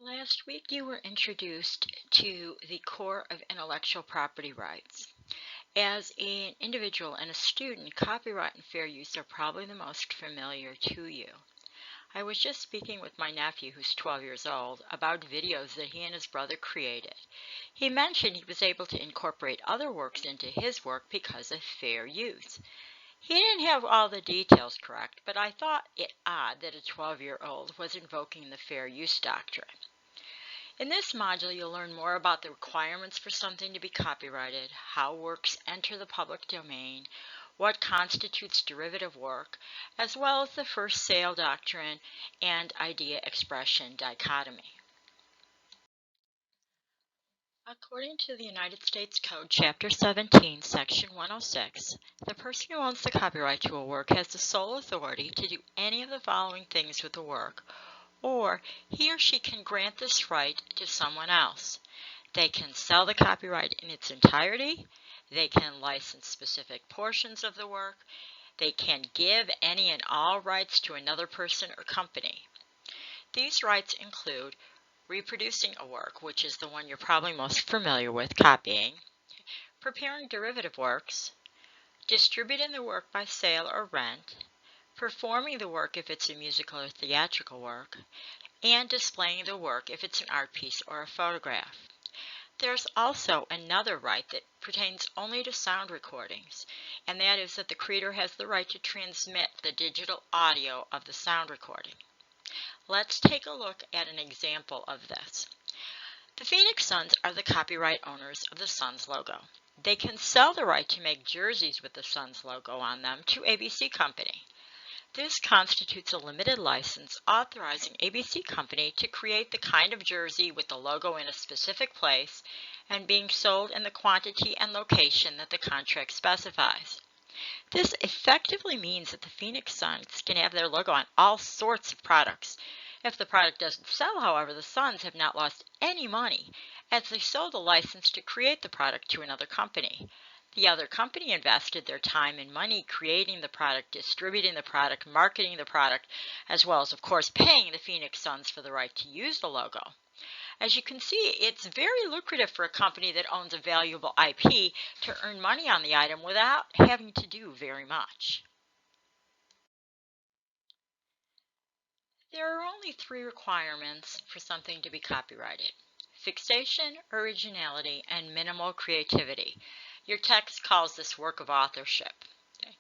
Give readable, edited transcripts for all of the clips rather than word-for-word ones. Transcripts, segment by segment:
Last week you were introduced to the core of intellectual property rights. As an individual and a student, copyright and fair use are probably the most familiar to you. I was just speaking with my nephew, who's 12 years old, about videos that he and his brother created. He mentioned he was able to incorporate other works into his work because of fair use. He didn't have all the details correct, but I thought it odd that a 12-year-old was invoking the fair use doctrine. In this module, you'll learn more about the requirements for something to be copyrighted, how works enter the public domain, what constitutes derivative work, as well as the first sale doctrine and idea-expression dichotomy. According to the United States Code, Chapter 17, Section 106, the person who owns the copyright to a work has the sole authority to do any of the following things with the work, or he or she can grant this right to someone else. They can sell the copyright in its entirety, they can license specific portions of the work, they can give any and all rights to another person or company. These rights include reproducing a work, which is the one you're probably most familiar with, copying, preparing derivative works, distributing the work by sale or rent, performing the work if it's a musical or theatrical work, and displaying the work if it's an art piece or a photograph. There's also another right that pertains only to sound recordings, and that is that the creator has the right to transmit the digital audio of the sound recording. Let's take a look at an example of this. The Phoenix Suns are the copyright owners of the Suns logo. They can sell the right to make jerseys with the Suns logo on them to ABC Company. This constitutes a limited license authorizing ABC Company to create the kind of jersey with the logo in a specific place and being sold in the quantity and location that the contract specifies. This effectively means that the Phoenix Suns can have their logo on all sorts of products. If the product doesn't sell, however, the Suns have not lost any money, as they sold the license to create the product to another company. The other company invested their time and money creating the product, distributing the product, marketing the product, as well as, of course, paying the Phoenix Suns for the right to use the logo. As you can see, it's very lucrative for a company that owns a valuable IP to earn money on the item without having to do very much. There are only three requirements for something to be copyrighted: fixation, originality, and minimal creativity. Your text calls this work of authorship. Okay.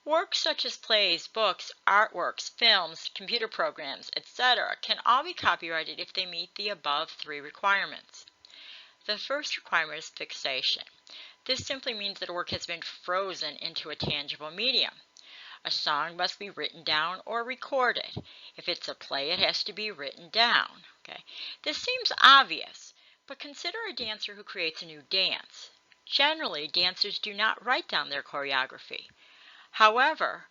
Works such as plays, books, artworks, films, computer programs, etc. can all be copyrighted if they meet the above three requirements. The first requirement is fixation. This simply means that a work has been frozen into a tangible medium. A song must be written down or recorded. If it's a play, it has to be written down. Okay. This seems obvious, but consider a dancer who creates a new dance. Generally, dancers do not write down their choreography. However,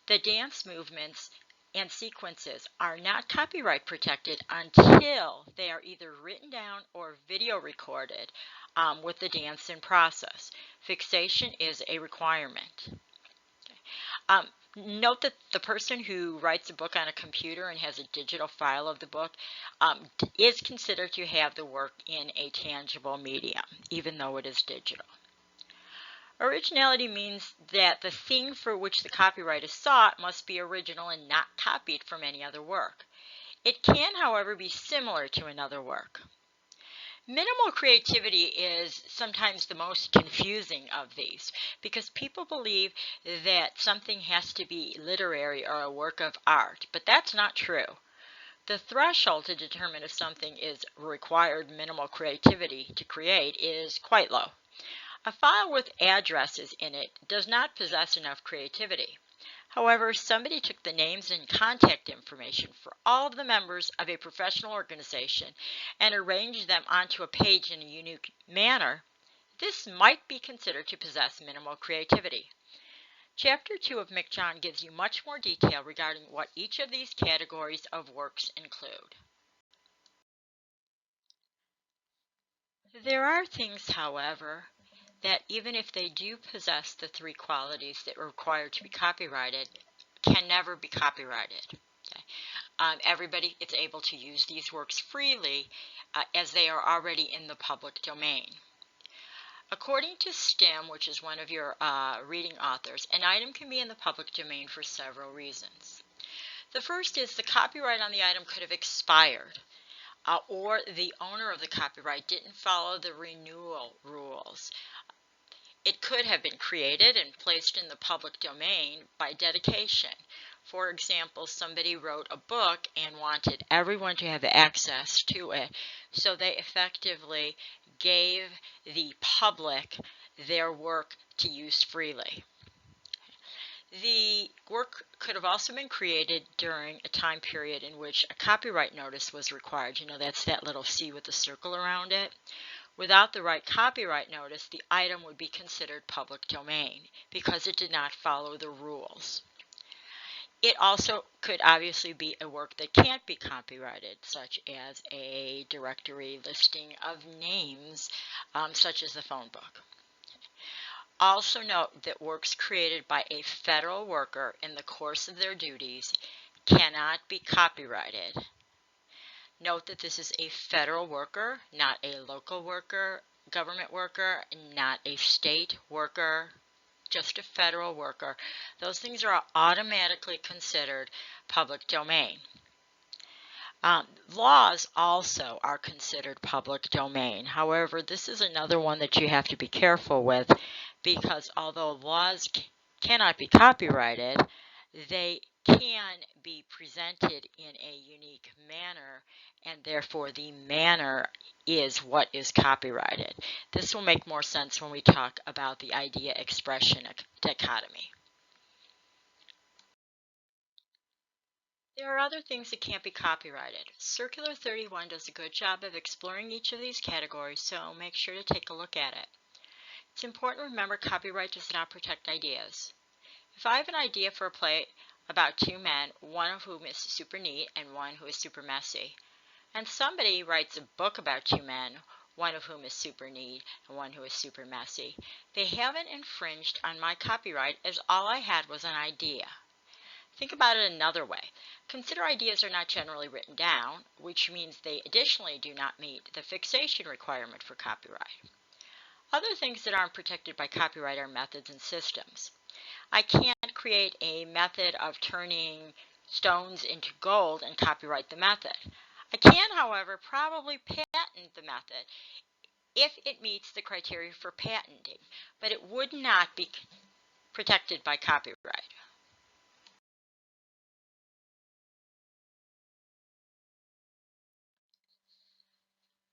the dance movements and sequences are not copyright protected until they are either written down or video recorded with the dance in process. Fixation is a requirement. Um, Note that the person who writes a book on a computer and has a digital file of the book is considered to have the work in a tangible medium, even though it is digital. Originality means that the thing for which the copyright is sought must be original and not copied from any other work. It can, however, be similar to another work. Minimal creativity is sometimes the most confusing of these because people believe that something has to be literary or a work of art, but that's not true. The threshold to determine if something is required minimal creativity to create is quite low. A file with addresses in it does not possess enough creativity. However, somebody took the names and contact information for all of the members of a professional organization and arranged them onto a page in a unique manner. This might be considered to possess minimal creativity. Chapter 2 of McJohn gives you much more detail regarding what each of these categories of works include. There are things, however, that even if they do possess the three qualities that are required to be copyrighted, can never be copyrighted. Okay. everybody is able to use these works freely as they are already in the public domain. According to STEM, which is one of your reading authors, an item can be in the public domain for several reasons. The first is the copyright on the item could have expired, or the owner of the copyright didn't follow the renewal rules. It could have been created and placed in the public domain by dedication. For example, somebody wrote a book and wanted everyone to have access to it, so they effectively gave the public their work to use freely. The work could have also been created during a time period in which a copyright notice was required. You know, that's that little C with the circle around it. Without the right copyright notice, the item would be considered public domain because it did not follow the rules. It also could obviously be a work that can't be copyrighted, such as a directory listing of names, such as the phone book. Also note that works created by a federal worker in the course of their duties cannot be copyrighted. Note that this is a federal worker, not a local worker, government worker, not a state worker, just a federal worker. Those things are automatically considered public domain. Laws also are considered public domain. However, this is another one that you have to be careful with, because although laws cannot be copyrighted, they can be presented in a unique manner, and therefore the manner is what is copyrighted. This will make more sense when we talk about the idea-expression dichotomy. There are other things that can't be copyrighted. Circular 31 does a good job of exploring each of these categories, so make sure to take a look at it. It's important to remember copyright does not protect ideas. If I have an idea for a play about two men, one of whom is super neat and one who is super messy, and somebody writes a book about two men, one of whom is super neat and one who is super messy, they haven't infringed on my copyright, as all I had was an idea. Think about it another way. Consider ideas are not generally written down, which means they additionally do not meet the fixation requirement for copyright. Other things that aren't protected by copyright are methods and systems. I can't create a method of turning stones into gold and copyright the method. I can, however, probably patent the method if it meets the criteria for patenting, but it would not be protected by copyright.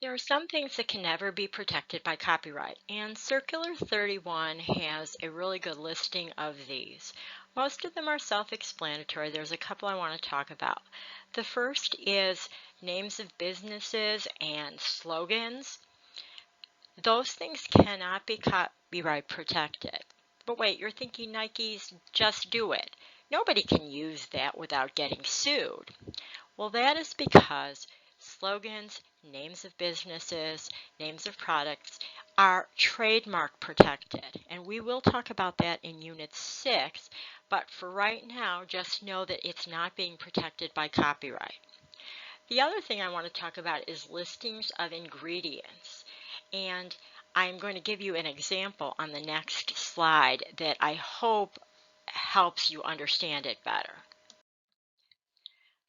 There are some things that can never be protected by copyright, and Circular 31 has a really good listing of these. Most of them are self-explanatory. There's a couple I want to talk about. The first is names of businesses and slogans. Those things cannot be copyright protected. But wait, you're thinking Nike's Just Do It. Nobody can use that without getting sued. Well, that is because slogans, names of businesses, names of products are trademark protected, and we will talk about that in Unit 6, but for right now, just know that it's not being protected by copyright. The other thing I want to talk about is listings of ingredients, and I'm going to give you an example on the next slide that I hope helps you understand it better.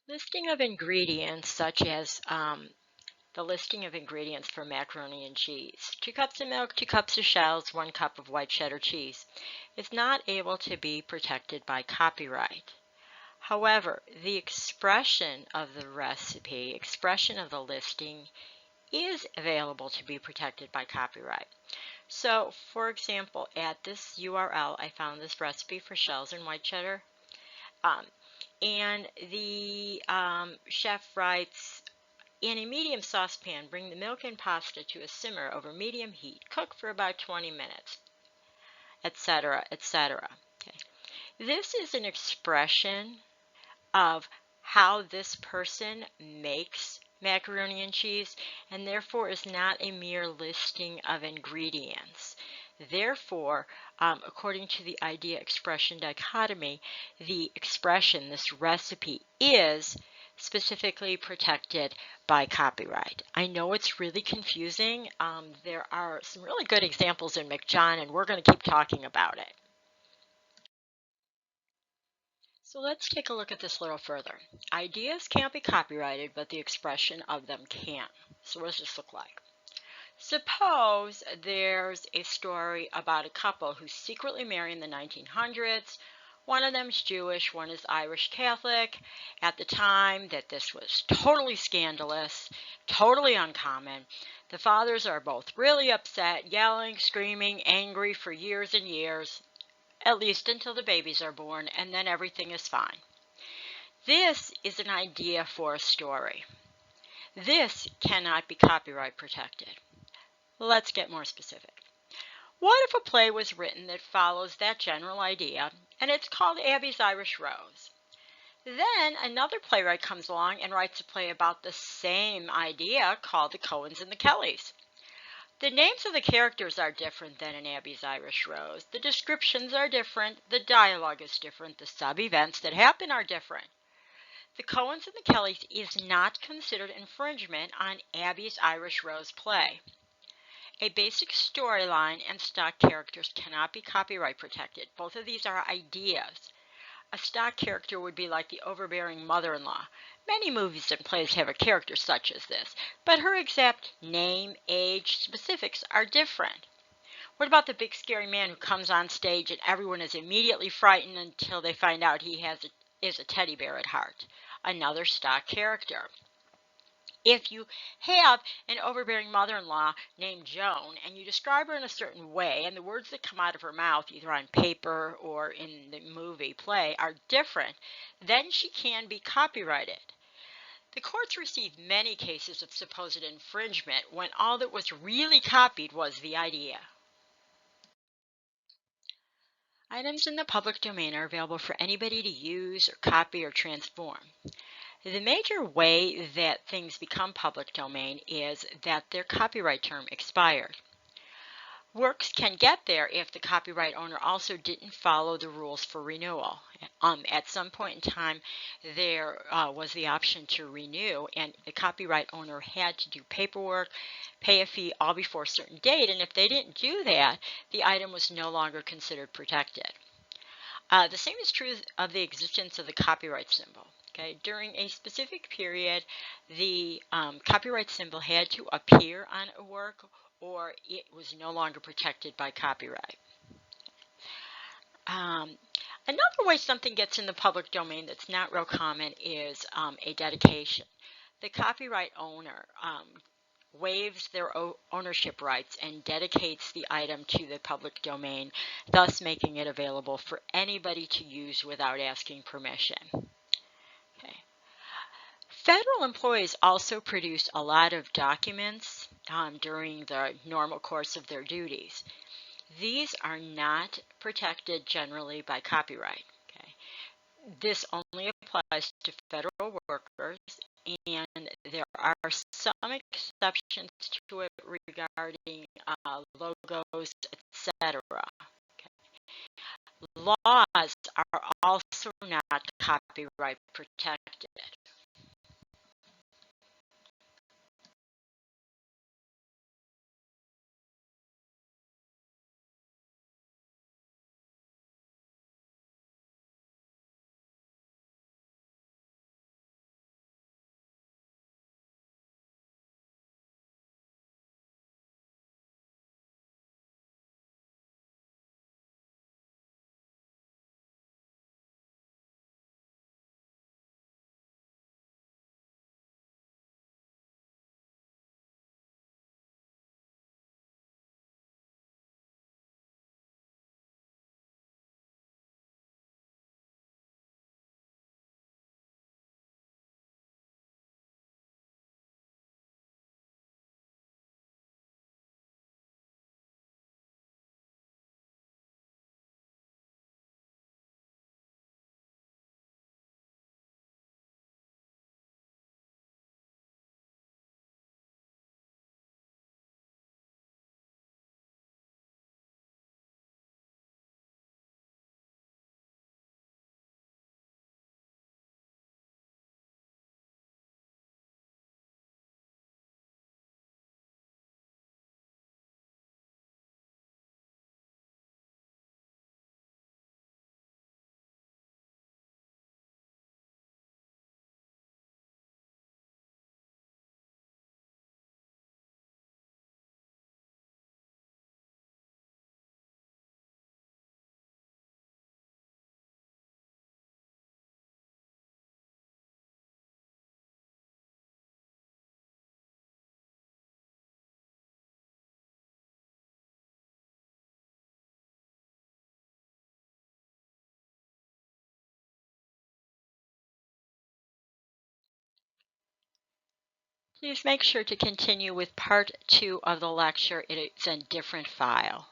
Listing of ingredients, such as the listing of ingredients for macaroni and cheese. 2 cups of milk, 2 cups of shells, 1 cup of white cheddar cheese is not able to be protected by copyright. However, the expression of the recipe, expression of the listing, is available to be protected by copyright. So, for example, at this URL, I found this recipe for shells and white cheddar. And the chef writes, in a medium saucepan, bring the milk and pasta to a simmer over medium heat. Cook for about 20 minutes, etc., etc. Okay. This is an expression of how this person makes macaroni and cheese, and therefore is not a mere listing of ingredients. Therefore, according to the idea-expression dichotomy, the expression, this recipe, is specifically protected by copyright. I know it's really confusing. There are some really good examples in McJohn, and we're going to keep talking about it. So let's take a look at this a little further. Ideas can't be copyrighted, but the expression of them can. So what does this look like? Suppose there's a story about a couple who secretly marry in the 1900s. One of them's Jewish, one is Irish Catholic. At the time that this was totally scandalous, totally uncommon, the fathers are both really upset, yelling, screaming, angry for years and years, at least until the babies are born, and then everything is fine. This is an idea for a story. This cannot be copyright protected. Let's get more specific. What if a play was written that follows that general idea, and it's called Abby's Irish Rose? Then another playwright comes along and writes a play about the same idea called The Coens and the Kellys. The names of the characters are different than in Abby's Irish Rose. The descriptions are different. The dialogue is different. The sub-events that happen are different. The Coens and the Kellys is not considered infringement on Abby's Irish Rose play. A basic storyline and stock characters cannot be copyright protected. Both of these are ideas. A stock character would be like the overbearing mother-in-law. Many movies and plays have a character such as this, but her exact name, age, specifics are different. What about the big scary man who comes on stage and everyone is immediately frightened until they find out he is a teddy bear at heart? Another stock character. If you have an overbearing mother-in-law named Joan and you describe her in a certain way and the words that come out of her mouth, either on paper or in the movie play, are different, then she can be copyrighted. The courts received many cases of supposed infringement when all that was really copied was the idea. Items in the public domain are available for anybody to use or copy or transform. The major way that things become public domain is that their copyright term expired. Works can get there if the copyright owner also didn't follow the rules for renewal. At some point in time, there was the option to renew, and the copyright owner had to do paperwork, pay a fee all before a certain date, and if they didn't do that, the item was no longer considered protected. The same is true of the existence of the copyright symbol. Okay? During a specific period, the copyright symbol had to appear on a work or it was no longer protected by copyright. Another way something gets in the public domain that's not real common is a dedication. The copyright owner waives their ownership rights and dedicates the item to the public domain, thus making it available for anybody to use without asking permission. Okay. Federal employees also produce a lot of documents during the normal course of their duties. These are not protected generally by copyright. Okay. This only applies to federal workers, and there are some exceptions to it regarding logos, etc. Okay. Laws are also not copyright protected. Please make sure to continue with part 2 of the lecture. It's a different file.